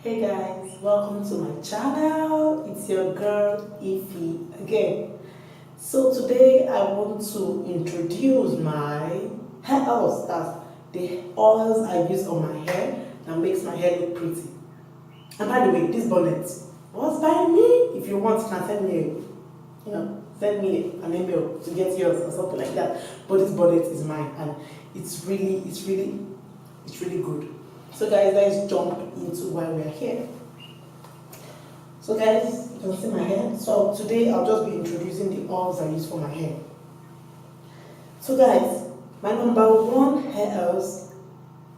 Hey guys, welcome to my channel. It's your girl Ify again. So today I want to introduce my hair oils, that's the oils I use on my hair that makes my hair look pretty. And by the way, this bonnet was by me. If you want, you can send me an email to get yours or something like that. But this bonnet is mine and it's really good. So guys, let's jump into why we are here. So guys, you can see my hair. So today I'll just be introducing the oils I use for my hair. So guys, my number one hair oils,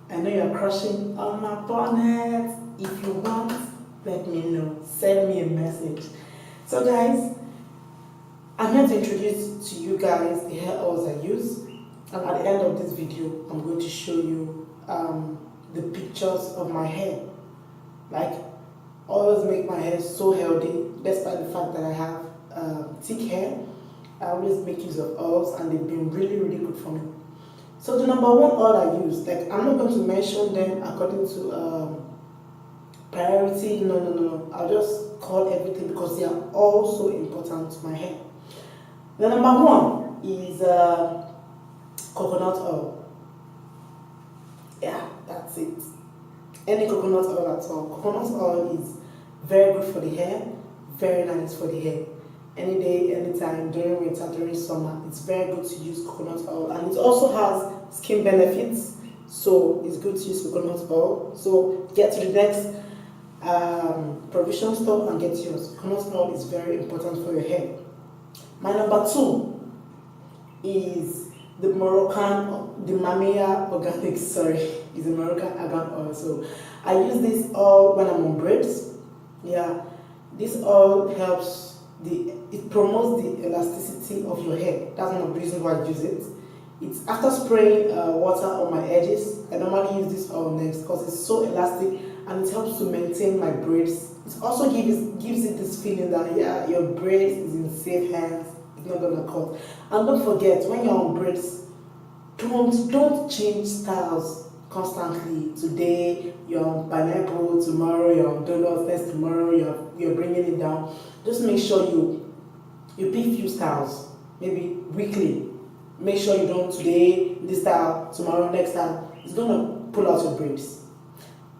I know you're crushing on my bonnet. If you want, let me know. Send me a message. So guys, I'm here to introduce to you guys the hair oils I use. And at the end of this video, I'm going to show you the pictures of my hair. Like, always make my hair so healthy, despite the fact that I have thick hair. I always make use of oils and they've been really good for me. So the number one oil I use, like, I'm not going to mention them according to priority. No. I'll just call everything because they are all so important to my hair. The number one is coconut oil. Yeah, that's it. Any coconut oil at all. Coconut oil is very good for the hair, very nice for the hair. Any day, anytime, during winter, during summer, it's very good to use coconut oil. And it also has skin benefits, so it's good to use coconut oil. So get to the next provision store and get yours. Coconut oil is very important for your hair. My number two is the Moroccan, the Mamiya organic, is the Moroccan Argan oil. So I use this oil when I'm on braids. Yeah, this oil helps it promotes the elasticity of your hair. That's one of the reasons why I use it. It's after spraying water on my edges. I normally use this oil next because it's so elastic and it helps to maintain my braids. It also gives it this feeling that yeah, your braids is in safe hands. It's not gonna cut. And don't forget, when you're on braids, don't change styles constantly. Today you're on pineapple, tomorrow you're on donuts, next tomorrow you're bringing it down. Just make sure you pick few styles, maybe weekly. Make sure you don't today this style, tomorrow next style. It's gonna pull out your braids.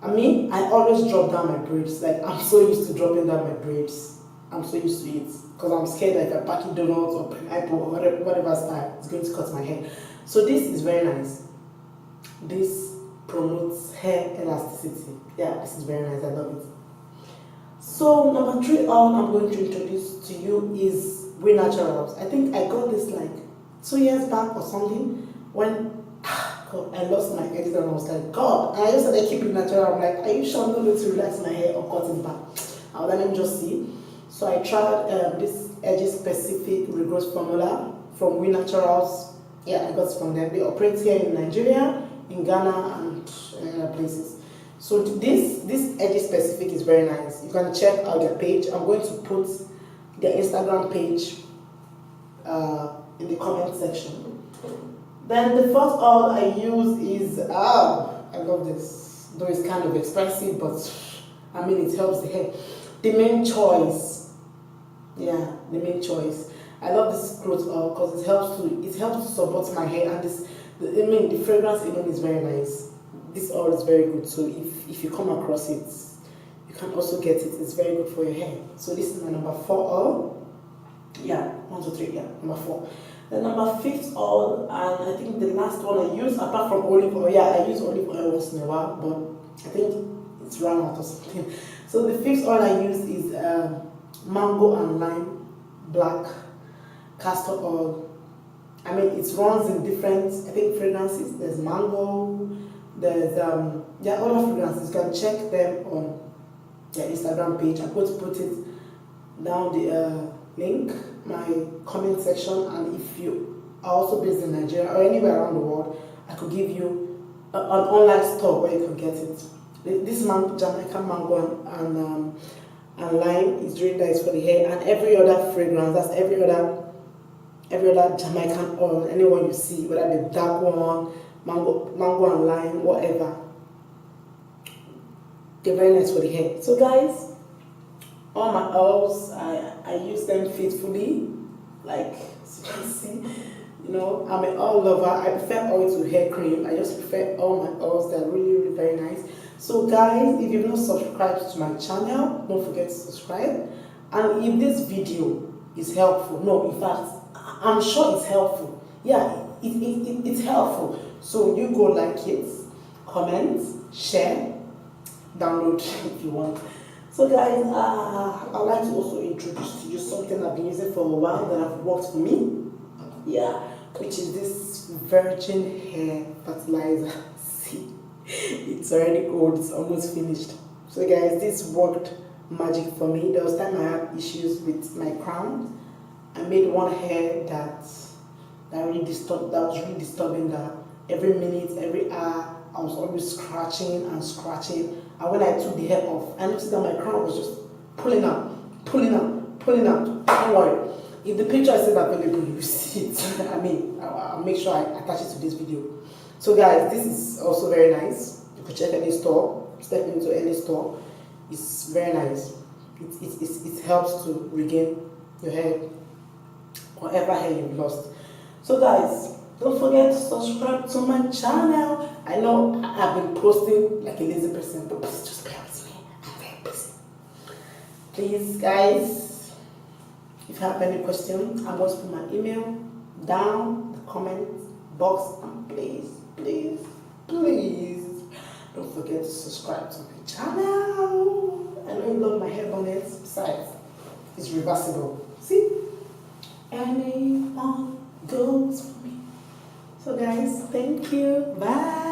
I always drop down my braids. Like, I'm so used to dropping down my braids. I'm so used to it because I'm scared that if I pack it donuts or pineapple or whatever style, it's going to cut my hair. So this is very nice. This promotes hair elasticity. Yeah, this is very nice. I love it. So number three oil I'm going to introduce to you is We Naturals. I think I got this like 2 years back or something when God, I lost my edges and I was like, God, I just said I keep it natural. I'm like, are you sure I'm not going to relax my hair or cut it back? Let me just see. So I tried this edges specific regrowth formula from We Naturals. Yeah, I got it from them. They operate here in Nigeria, in Ghana, and other places. So this edges specific is very nice. You can check out their page. I'm going to put their Instagram page in the comment section. Then the first oil I use is I love this. Though it's kind of expensive, but it helps the hair. The Main Choice. Yeah, the Main Choice. I love this growth oil because it helps to support my hair, and the fragrance alone is very nice. This oil is very good, so if you come across it, you can also get it. It's very good for your hair. So this is my number 4 oil. Yeah, 1, 2, 3. Yeah, number 4. The number 5th oil, and I think the last one I use apart from olive oil. Yeah, I use olive oil once in a while, but I think it's run out or something. So the 5th oil I use is mango and lime black castor oil. It runs in different, I think, fragrances. There's mango, there's other fragrances. You can check them on their Instagram page. I'm going to put it down the link, my comment section, and if you are also based in Nigeria or anywhere around the world, I could give you an online store where you can get it. This Jamaican mango and lime is really nice for the hair, and every other fragrance, that's every other Jamaican oil, anyone you see, whether the dark one, mango and lime, whatever. they're very nice for the hair. So guys, all my oils, I use them faithfully, like as you can see. You know, I'm an oil lover. I prefer oil to hair cream. I just prefer all my oils. They're really, really very nice. So guys, if you've not subscribed to my channel, don't forget to subscribe. And if this video is helpful, no, in fact, I'm sure it's helpful. Yeah, it's helpful. So you go like it, comment, share, download if you want. So guys, I'd like to also introduce to you something I've been using for a while that have worked for me. Yeah, which is this virgin hair fertilizer. See, it's already old, it's almost finished. So guys, this worked magic for me. There was time I had issues with my crown. I made one hair that was really disturbing, that every minute, every hour I was always scratching and scratching. And when I took the hair off, I noticed that my crown was just pulling out. Don't worry. If the picture is still available, you see it. I mean, I'll make sure I attach it to this video. So guys, this is also very nice. You could check any store, step into any store. It's very nice. It helps to regain your hair, whatever hair you've lost. So guys, don't forget to subscribe to my channel. I know I've been posting like a lazy person, but please just bear with me. I'm very busy. Please guys, if you have any questions, I'm going to put my email down the comment box, and please don't forget to subscribe to my channel. I know you love my hair bonnets. Besides, it's reversible. See, anyone goes for me. So guys, thank you. Bye.